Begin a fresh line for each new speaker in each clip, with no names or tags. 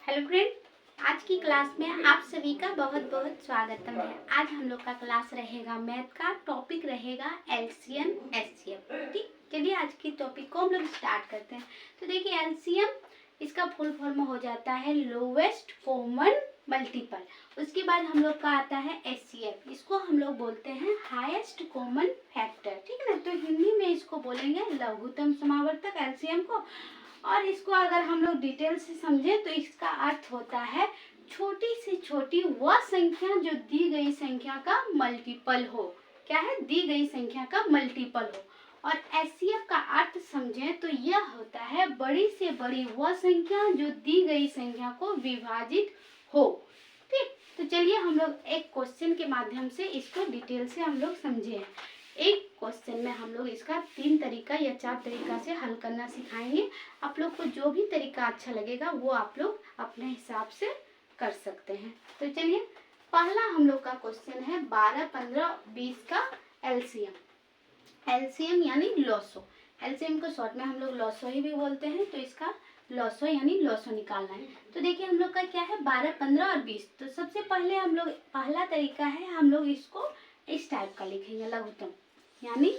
Hello friend, आज की class में आप सभी का बहुत बहुत स्वागतम है। आज हम लोग का क्लास रहेगा मैथ का, टॉपिक रहेगा एलसीएम एचसीएफ। ठीक, चलिए आज की टॉपिक को हम लोग स्टार्ट करते हैं। तो देखिए एलसीएम, इसका फुल फॉर्म हो जाता है लोवेस्ट कॉमन मल्टीपल। उसके बाद हम लोग का आता है एचसीएफ, इसको हम लोग बोलते हैं हाईएस्ट कॉमन फैक्टर। ठीक है ना, तो हिंदी में इसको बोलेंगे लघुत्तम समावर्तक एलसीएम को। और इसको अगर हम लोग डिटेल से समझें तो इसका अर्थ होता है छोटी से छोटी वह संख्या जो दी गई संख्या का मल्टीपल हो। क्या है? दी गई संख्या का मल्टीपल हो। और एचसीएफ का अर्थ समझें तो यह होता है बड़ी से बड़ी वह संख्या जो दी गई संख्या को विभाजित हो। ठीक, तो चलिए हम लोग एक क्वेश्चन के माध्यम से इसको डिटेल से हम लोग समझें। एक क्वेश्चन में हम लोग इसका 3 तरीका या 4 तरीका से हल करना सिखाएंगे। आप लोग को जो भी तरीका अच्छा लगेगा वो आप लोग अपने हिसाब से कर सकते हैं। तो चलिए, पहला हम लोग का क्वेश्चन है 12, 15, 20 का एलसीएम। एलसीएम यानी लॉसो। एलसीएम को शॉर्ट में हम लोग लॉसो ही भी बोलते हैं। तो इसका लॉसो यानी लॉसो निकालना है। तो देखिए हम लोग का क्या है 12, 15 और 20। तो सबसे पहले हम लोग पहला तरीका है, हम लोग इसको इस टाइप का लिखेंगे लघुत्तम। यानी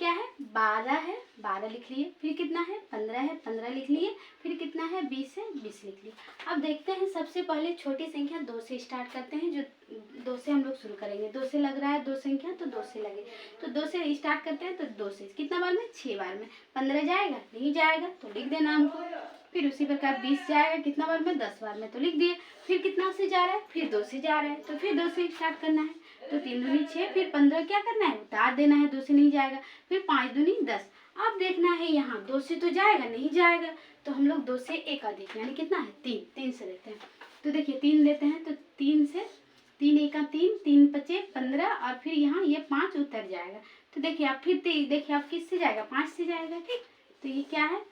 क्या है 12 है, 12 लिख लिए। फिर कितना है 15 है, 15 लिख लिए। फिर कितना है 20 है, 20 लिख लिए। अब देखते हैं, सबसे पहले छोटी संख्या 2 से स्टार्ट करते हैं। जो 2 से हम लोग शुरू करेंगे। 2 से लग रहा है 2 संख्या, तो 2 से लगे। तो 2 से स्टार्ट करते हैं। तो 2 से कितना बार में 6 बार में। 15 जाएगा? नहीं जाएगा, तो लिख देना हमको। फिर उसी प्रकार 20 जाएगा कितना बार में? 10 बार में, तो लिख दिए। फिर कितना से जा रहा है? फिर 2 से जा रहा है, तो फिर 2 से स्टार्ट करना है। तो 3 दूनी 6, फिर 15 क्या करना है? उतार देना है, 2 से नहीं जाएगा। फिर 5 दूनी 10। अब देखना है यहाँ 2 से तो जाएगा? नहीं जाएगा, तो हम लोग 2 से एक अधिक यानी कितना है 3, 3 से लेते हैं। तो देखिए 3 लेते हैं, तो 3 से 3 एका 3, 3 पचे 15 और फिर यहाँ ये 5 उतर जाएगा। तो देखिए आप फिर देखिए आप किससे जाएगा? 5 से जाएगा। ठीक, तो ये क्या है,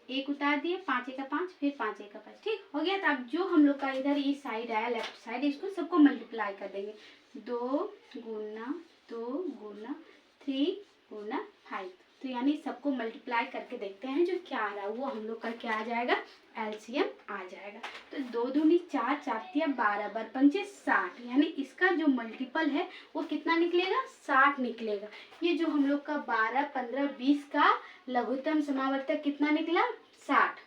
एक उतार दिए, 5 एका 5, फिर 5 एका 5। ठीक हो गया। तो अब जो हम लोग का इधर इस साइड आया लेफ्ट साइड, इसको सबको मल्टीप्लाई कर देंगे। 2 गुना 2 गुना 3 गुना 5। तो यानी सबको मल्टीप्लाई करके देखते हैं जो क्या आ रहा है वो हम लोग का क्या आ जाएगा, एलसीएम आ जाएगा। तो 2 दूनी 4, 4 तिया 12, बर पंचे 60। यानी इसका जो मल्टीपल है वो कितना निकलेगा? 60 निकलेगा। ये जो हम लोग का 12, 15, 20 का लघुत्तम समावर्तक कितना निकला? 60।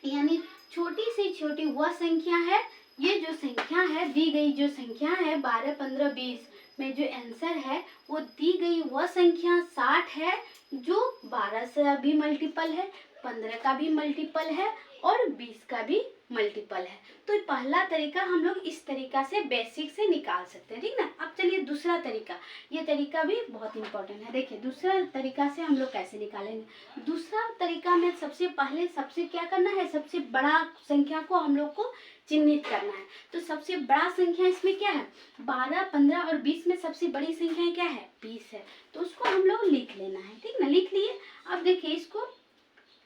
यानी छोटी से छोटी वह संख्या है, ये जो संख्या है दी गई जो संख्या है 12, 15, 20 में जो आंसर है वो दी गई वह संख्या 60 है, जो 12 से भी मल्टीपल है, 15 का भी मल्टीपल है और 20 का भी मल्टीपल है। तो पहला तरीका हम लोग इस तरीका से बेसिक से निकाल सकते हैं। ठीक ना। अब चलिए दूसरा तरीका, ये तरीका भी बहुत इंपॉर्टेंट है। देखिए दूसरा तरीका से हम लोग कैसे निकालेंगे। दूसरा तरीका में सबसे पहले सबसे क्या करना है, सबसे बड़ा संख्या को हम लोग को चिन्हित करना है। तो सबसे बड़ा संख्या इसमें क्या है? 12, 15 और 20 में सबसे बड़ी संख्या क्या है? 20 है। तो उसको हम लोग लिख लेना है। ठीक ना, लिख लिए। अब देखिए इसको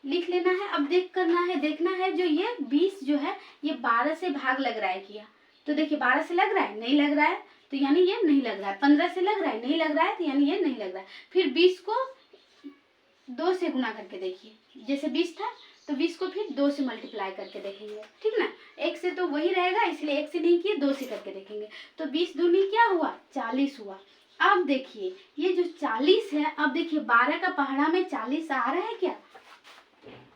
लिख लेना है। अब देखना है जो ये 20 जो है ये 12 से भाग लग रहा है किया। तो देखिए 12 से लग रहा है? नहीं लग रहा है, तो यानी ये नहीं लग रहा है। 15 से लग रहा है? नहीं लग रहा है, तो यानी ये नहीं लग रहा है। फिर 20 को 2 से गुना करके देखिए। जैसे 20 था तो 20 को फिर 2 से मल्टीप्लाई करके देखेंगे। ठीक ना, 1 से तो वही रहेगा, इसलिए 1 से नहीं किए, 2 से करके देखेंगे। तो 20 दूनी क्या हुआ? 40 हुआ। अब देखिए ये जो 40 है, अब देखिए 12 का पहाड़ा में 40 आ रहा है क्या?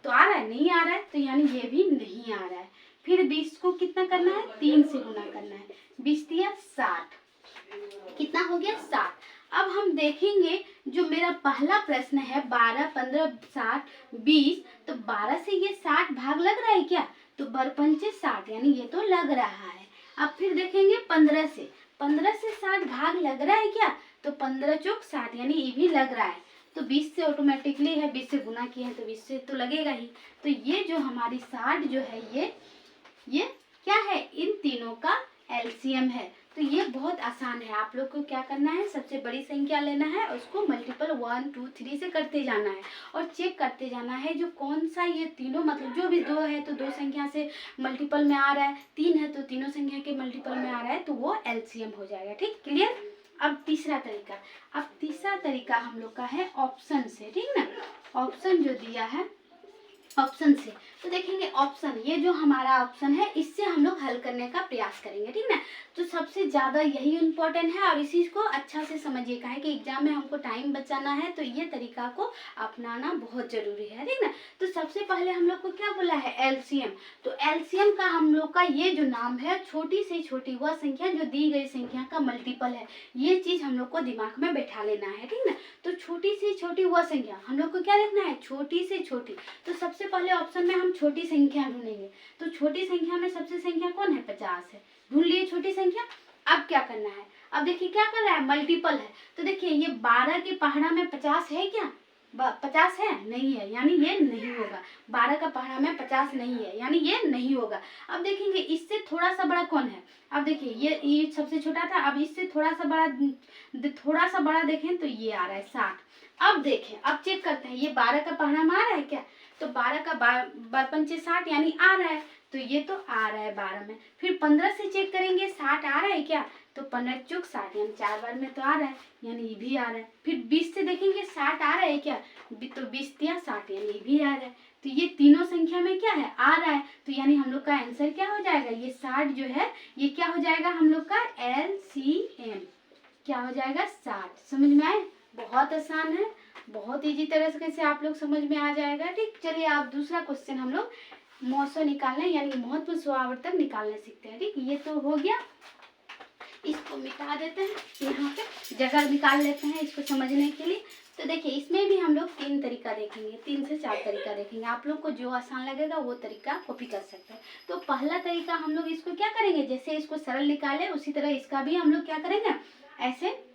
तो आ रहा है? नहीं आ रहा है, तो यानी ये भी नहीं आ रहा है। फिर 20 को कितना करना है? 3 से गुना करना है। 20 दिया 60, कितना हो गया? 60। अब हम देखेंगे जो मेरा पहला प्रश्न है 12, 15, 60, 20, तो 12 से ये 60 भाग लग रहा है क्या? तो बरपंचे 60 यानी ये तो लग रहा है। अब फिर देखेंगे 15 से 60 भाग लग रहा है क्या? तो 15 चौक 60 यानी ये भी लग रहा है। तो 20 से ऑटोमेटिकली है, 20 से गुना किया है तो 20 से तो लगेगा ही। तो ये जो हमारी 60 जो है ये क्या है? इन तीनों का एलसीएम है। तो ये बहुत आसान है। आप लोग को क्या करना है, सबसे बड़ी संख्या लेना है, उसको मल्टीपल 1, 2, 3 से करते जाना है और चेक करते जाना है जो कौन सा ये तीनों, मतलब जो भी 2 है तो 2 संख्या से मल्टीपल में आ रहा है, 3 है तो तीनों संख्या के मल्टीपल में आ रहा है, तो वो एलसीएम हो जाएगा। ठीक, क्लियर। अब तीसरा तरीका हम लोग का है ऑप्शन से। ठीक ना, ऑप्शन जो दिया है ऑप्शन से। तो देखेंगे ऑप्शन, ये जो हमारा ऑप्शन है इससे हम लोग हल करने का प्रयास करेंगे, ठीक ना। तो सबसे ज़्यादा यही इम्पोर्टेंट है और इसी को अच्छा से समझिएगा है कि एग्जाम में हमको टाइम बचाना है तो ये तरीका को अपनाना बहुत ज़रूरी है, ठीक ना। तो सबसे पहले हम लोग को क्या बोला है, एलसीएम। तो एलसीएम का हम लोग का ये जो नाम है, छोटी से छोटी वह संख्या जो दी गई संख्या का मल्टीपल है, ये चीज़ हम लोग को दिमाग में बैठा लेना है, ठीक ना। तो छोटी से छोटी वह संख्या हम लोग को क्या लिखना है, छोटी से छोटी। तो सबसे पहले ऑप्शन में हम छोटी संख्या ढूंढेंगे। तो छोटी संख्या में सबसे संख्या कौन है, 50 है। ढूंढ लिए छोटी संख्या। अब क्या करना है, अब देखिए क्या कर रहा है, मल्टीपल है। तो देखिए ये 12 के पहाड़ा में 50 है क्या, 50 है, नहीं है, यानी ये नहीं होगा। 12 का पहाड़ा में 50 नहीं है, यानी ये नहीं होगा। अब देखेंगे इससे थोड़ा सा बड़ा कौन है। अब देखिए ये सबसे छोटा था, अब इससे थोड़ा सा बड़ा देखें तो ये आ रहा है 60। अब देखें, अब चेक करते हैं ये 12 का पहाड़ा में आ रहा है क्या। तो 12 का 12×5 = 60 यानी आ रहा है। तो ये तो आ रहा है 12 में। फिर 15 से चेक करेंगे 60 आ रहा है क्या। तो 15×4 = 60 यानी 4 बार में तो आ रहा है, यानी ये भी आ रहा है। फिर 20 से देखेंगे 60 आ रहा है क्या। तो 20×3 = 60 यानी ये भी आ रहा है। तो ये तीनों संख्या में क्या है, आ रहा है। तो यानी हम लोग का आंसर क्या हो जाएगा, ये 60 जो है ये क्या हो जाएगा हम लोग का LCM। क्या हो जाएगा, 60। समझ में आए, बहुत आसान है, बहुत इजी तरह से आप लोग समझ में आ जाएगा, ठीक। चलिए आप दूसरा क्वेश्चन हम लोग मौसो निकालने यानी महत्व स्वावर्तक निकालने सीखते हैं, ठीक। ये तो हो गया, इसको मिटा देते हैं, यहाँ पे जगह निकाल लेते हैं इसको समझने के लिए। तो देखिए इसमें भी हम लोग 3 तरीका देखेंगे, 3 से 4 तरीका देखेंगे। आप लोग को जो आसान लगेगा वो तरीका कॉपी कर सकते हैं। तो पहला तरीका हम लोग इसको क्या करेंगे, जैसे इसको सरल निकाले उसी तरह इसका भी हम लोग क्या करेंगे, ऐसे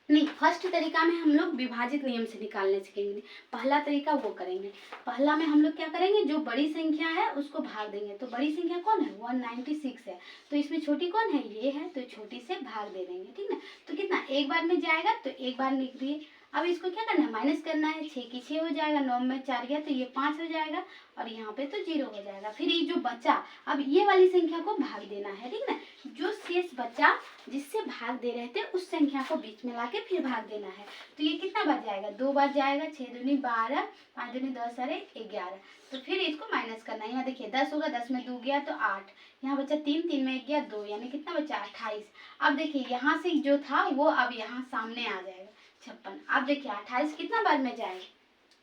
नहीं, फर्स्ट तरीका में हम लोग विभाजित नियम से निकालने सीखेंगे। पहला तरीका वो करेंगे। पहला में हम लोग क्या करेंगे, जो बड़ी संख्या है उसको भाग देंगे। तो बड़ी संख्या कौन है, 196 है। तो इसमें छोटी कौन है, ये है। तो छोटी से भाग दे देंगे, ठीक ना। तो कितना, एक बार में जाएगा तो एक बार निकलिए। अब इसको क्या करना है, माइनस करना है। 6 की 6 हो जाएगा, 9 में 4 गया तो ये 5 हो जाएगा और यहाँ पे तो 0 हो जाएगा। फिर ये जो बचा, अब ये वाली संख्या को भाग देना है, ठीक ना। जो शेष बचा जिससे भाग दे रहे थे उस संख्या को बीच में लाके फिर भाग देना है। तो ये कितना बार जाएगा, 2 बार जाएगा। 6 दूनी 12, 5 दूनी 10 और 11। तो फिर इसको माइनस करना है। यहाँ देखिए 10 होगा, 10 में 2 गया तो 8। यहाँ बचा 3, 3 में 1 गया 2, यानी कितना बचा 28। अब देखिए यहाँ से जो था वो अब यहाँ सामने आ जाएगा 56। अब देखिए 28 कितना बार में जाएगा,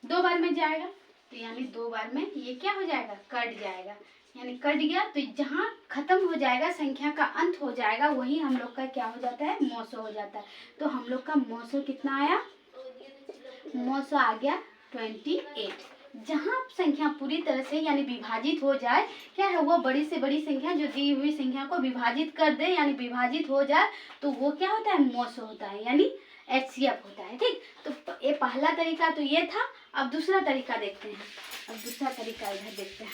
2 बार में जाएगा। तो यानी 2 बार में ये क्या हो जाएगा, कट जाएगा, यानी कट गया। तो जहाँ खत्म हो जाएगा, संख्या का अंत हो जाएगा, वही हम लोग का क्या हो जाता है, मौसो हो जाता है। तो हम लोग का मौसो कितना आया, मौसो आ गया 28। जहाँ संख्या पूरी तरह से यानी विभाजित हो जाए, क्या है वो बड़ी से बड़ी संख्या जो दी हुई संख्या को विभाजित कर दे यानी विभाजित हो जाए, तो वो क्या होता है, मौसो होता है, यानी HCF होता है, ठीक। तो ये पहला तरीका तो ये था। अब दूसरा तरीका देखते हैं। अब दूसरा तरीका इधर देखते हैं।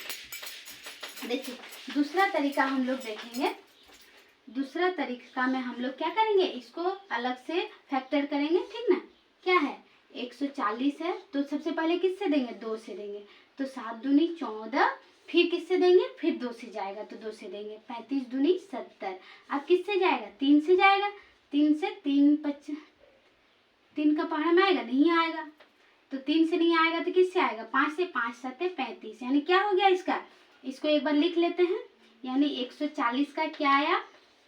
देखिए दूसरा तरीका हम लोग देखेंगे। दूसरा तरीका में हम लोग क्या करेंगे, इसको अलग से फैक्टर करेंगे, ठीक ना। क्या है, 140 है तो सबसे पहले किससे देंगे, 2 से देंगे। तो 7 दूनी 14, फिर किससे देंगे, फिर 2 से जाएगा तो 2 से देंगे। 35 दूनी 70। अब किससे जाएगा, 3 से जाएगा। 3 से 3 का पहाड़ा में आएगा, नहीं आएगा। तो 3 से नहीं आएगा तो किससे आएगा, 5 से। 5 7 35, यानी क्या हो गया इसका, इसको एक बार लिख लेते हैं। यानी 140 का क्या आया,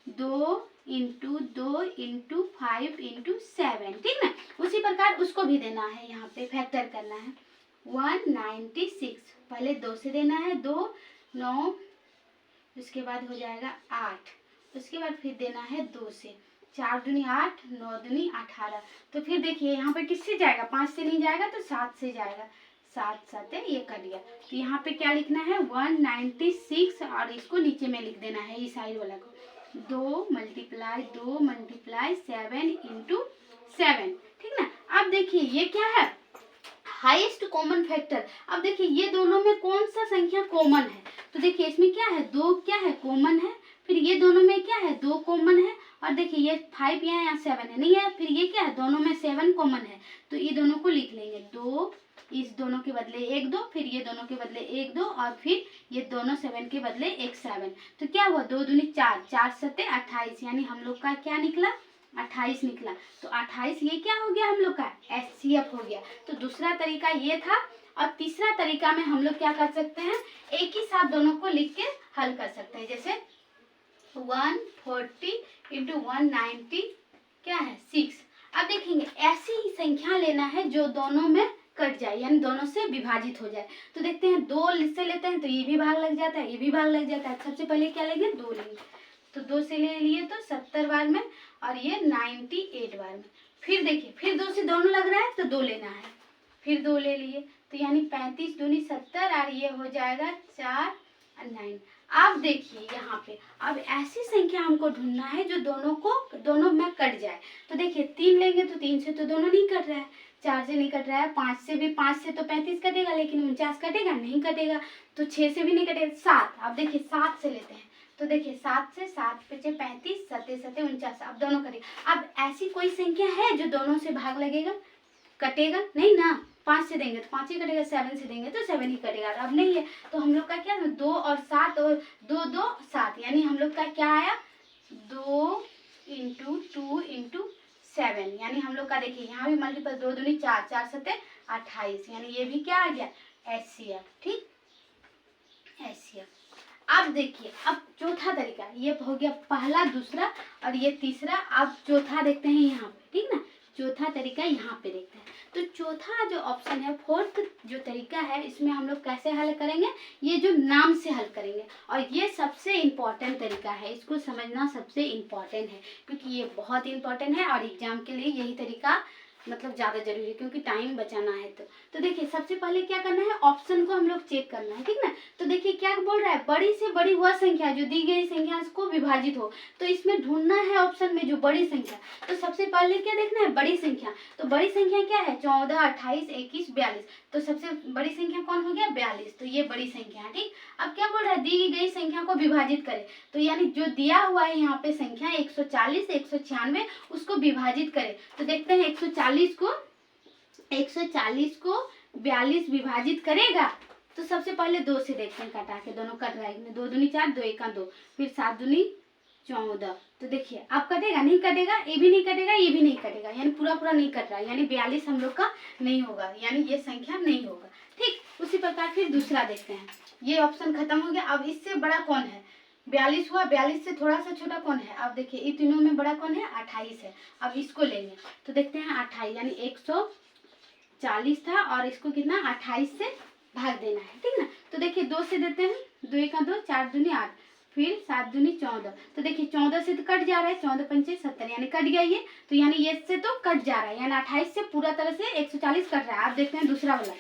2 × 2 × 5 × 7, ठीक ना। उसी प्रकार उसको भी देना है, यहाँ पे फैक्टर करना है। 196 पहले 2 से देना है, 2 9, उसके बाद हो जाएगा 8, उसके बाद फिर देना है 2 से। 4 दूनी 8, 9 दूनी 18। तो फिर देखिए यहाँ पे किससे जाएगा, 5 से नहीं जाएगा तो 7 से जाएगा। 7 7 ये कट गया। तो यहाँ पे क्या लिखना है, 196 और इसको नीचे में लिख देना है इस साइड वाला को। 2 × 7 × 7, ठीक ना। अब देखिए ये क्या है, हाईएस्ट कॉमन फैक्टर। अब देखिए ये दोनों में कौन सा संख्या कॉमन है। तो देखिए इसमें क्या है, 2 क्या है, कॉमन है। फिर ये दोनों में क्या है, 2 कॉमन है। और देखिए ये 5 यहाँ 7 है, नहीं है। फिर ये क्या है, दोनों में 7 कॉमन है। तो ये दोनों को लिख लेंगे, 2, इस दोनों के बदले 1 2, फिर ये दोनों के बदले 1 2, और फिर ये दोनों 7 के बदले 1 7। तो क्या हुआ, 2 दूनी 4, 4 7 28, यानी हम लोग का क्या निकला, 28 निकला। तो 28 ये क्या हो गया हम लोग का, HCF हो गया। तो दूसरा तरीका ये था। और तीसरा तरीका में हम लोग क्या कर सकते हैं, एक ही साथ दोनों को लिख के हल कर सकते हैं। जैसे 140 इंटू 190 क्या है 6। अब देखेंगे ऐसी ही संख्या लेना है जो दोनों में कट जाए, यानी दोनों से विभाजित हो जाए। तो देखते हैं 2 से लेते हैं तो ये भी भाग लग जाता है, ये भी भाग लग जाता है। सबसे पहले क्या लेंगे 2 लेंगे, तो 2 से ले लिए तो 70 बार में और ये 98 बार में। फिर देखिए फिर 2 से दोनों लग रहा है तो 2 लेना है, फिर 2 ले लिए तो यानी 35 दूनी 70 और ये हो जाएगा 4 और 9। अब देखिए यहाँ पे अब ऐसी संख्या हमको ढूंढना है जो दोनों में कट जाए। तो देखिए 3 लेंगे तो 3 से तो दोनों नहीं कट रहा है, 4 से नहीं कट रहा है, 5 से भी, 5 से तो 35 कटेगा लेकिन 49 कटेगा नहीं कटेगा, तो 6 से भी नहीं कटेगा। 7, अब देखिए 7 से लेते हैं तो देखिए 7 से 7 पचे 35, 7 7 49, अब दोनों कटेगा। अब ऐसी कोई संख्या है जो दोनों से भाग लगेगा, कटेगा नहीं ना। 5 से देंगे तो 5 ही कटेगा, 7 से देंगे तो 7 ही कटेगा। अब नहीं है तो हम लोग का क्या 2 और 7 और 2 2 7, यानी हम लोग का क्या आया 2 इंटू 2 इंटू 7, यानी हम लोग का देखिए यहाँ भी मल्टीपल 2 दूनी 4, 4 7 28, यानी ये भी क्या आ गया HCF। ठीक, HCF। अब देखिए अब चौथा तरीका, ये हो गया पहला, दूसरा और ये तीसरा। अब चौथा देखते हैं यहाँ पे, ठीक ना, चौथा तरीका यहाँ पे देखते हैं। तो चौथा जो ऑप्शन है, फोर्थ जो तरीका है, इसमें हम लोग कैसे हल करेंगे, ये जो नाम से हल करेंगे। और ये सबसे इम्पॉर्टेंट तरीका है, इसको समझना सबसे इम्पॉर्टेंट है क्योंकि ये बहुत इम्पॉर्टेंट है और एग्जाम के लिए यही तरीका मतलब ज़्यादा जरूरी है क्योंकि टाइम बचाना है। तो देखिए सबसे पहले क्या करना है, ऑप्शन को हम लोग चेक करना है, ठीक ना। तो देखिए क्या बोल रहा है, बड़ी से बड़ी वह संख्या जो दी गई संख्या को विभाजित हो। तो इसमें ढूंढना है ऑप्शन में जो बड़ी संख्या। तो सबसे पहले क्या देखना है, बड़ी संख्या। तो बड़ी संख्या क्या है 14, 28, 21, 42। तो सबसे बड़ी संख्या कौन हो गया 42, तो ये बड़ी संख्या है। ठीक, अब क्या बोल रहा है, दी गई संख्या को विभाजित करे। तो यानी जो दिया हुआ है यहाँ पे संख्या 140, 196, उसको विभाजित करे। तो देखते हैं 140 को 42 विभाजित करेगा। तो सबसे पहले 2 से देखते हैं, कटा के दोनों कट रहा है, 2 दूनी 4, 2 1 2, फिर 7 दूनी 14। तो देखिए अब कटेगा नहीं कटेगा, ये भी नहीं कटेगा, ये भी नहीं कटेगा, यानी पूरा पूरा नहीं कट रहा है, यानी 42 हम लोग का नहीं होगा, यानी ये संख्या नहीं होगा। ठीक, उसी प्रकार फिर दूसरा देखते हैं, ये ऑप्शन खत्म हो गया। अब इससे बड़ा कौन है, 42 हुआ, 42 से थोड़ा सा छोटा कौन है, अब देखिए इन तीनों में बड़ा कौन है 28 है। अब इसको लेंगे तो देखते हैं 28, यानी 140 था और इसको कितना 28 से भाग देना है, ठीक ना। तो देखिए 2 से देते हैं, 2 1 2, 4 दूनी 8, फिर 7 दूनी 14। तो देखिए 14 से तो कट जा रहा है, 14 पंचे 70, यानी कट गया ये। तो यानी ये से तो कट जा रहा है, यानी 28 से पूरा तरह से 140 कट रहा है। आप देखते हैं दूसरा वाला,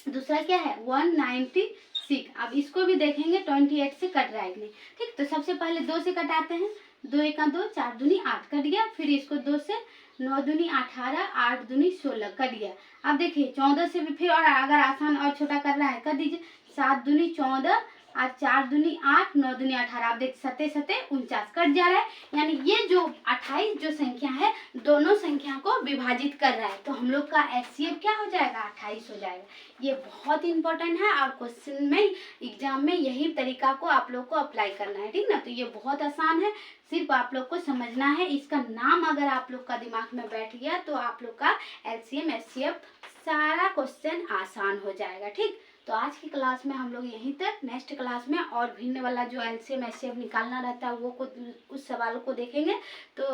दूसरा क्या है 196। अब इसको भी देखेंगे 28 से कट रहा है कि नहीं। ठीक, तो सबसे पहले 2 से कटाते हैं, 2 1 2, 4 दूनी 8 कट गया, फिर इसको 2 से 9 दूनी 18, 8 दूनी 16 कट गया। अब देखिए 14 से भी फिर, और अगर आसान और छोटा कर रहा है कर दीजिए, 7 दूनी 14 और 4 दूनी 8, 9 दूनी 18, आप देख 7 7 49 कट जा रहा है। यानी ये जो 28 जो संख्या है दोनों संख्या को विभाजित कर रहा है। तो हम लोग का HCF क्या हो जाएगा 28 हो जाएगा। ये बहुत इंपॉर्टेंट है और क्वेश्चन में एग्जाम में यही तरीका को आप लोग को अप्लाई करना है, ठीक ना। तो ये बहुत आसान है, सिर्फ आप लोग को समझना है। इसका नाम अगर आप लोग का दिमाग में बैठ गया तो आप लोग का LCM HCF सारा क्वेश्चन आसान हो जाएगा। ठीक, तो आज की क्लास में हम लोग यहीं तक, नेक्स्ट क्लास में और भिन्न वाला जो LCM HCF निकालना रहता है वो उस सवाल को देखेंगे। तो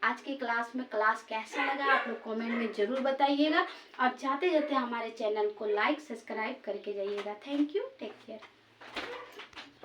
आज की क्लास में क्लास कैसा लगा आप लोग कमेंट में ज़रूर बताइएगा और जाते जाते हमारे चैनल को लाइक सब्सक्राइब करके जाइएगा। Thank you, take care.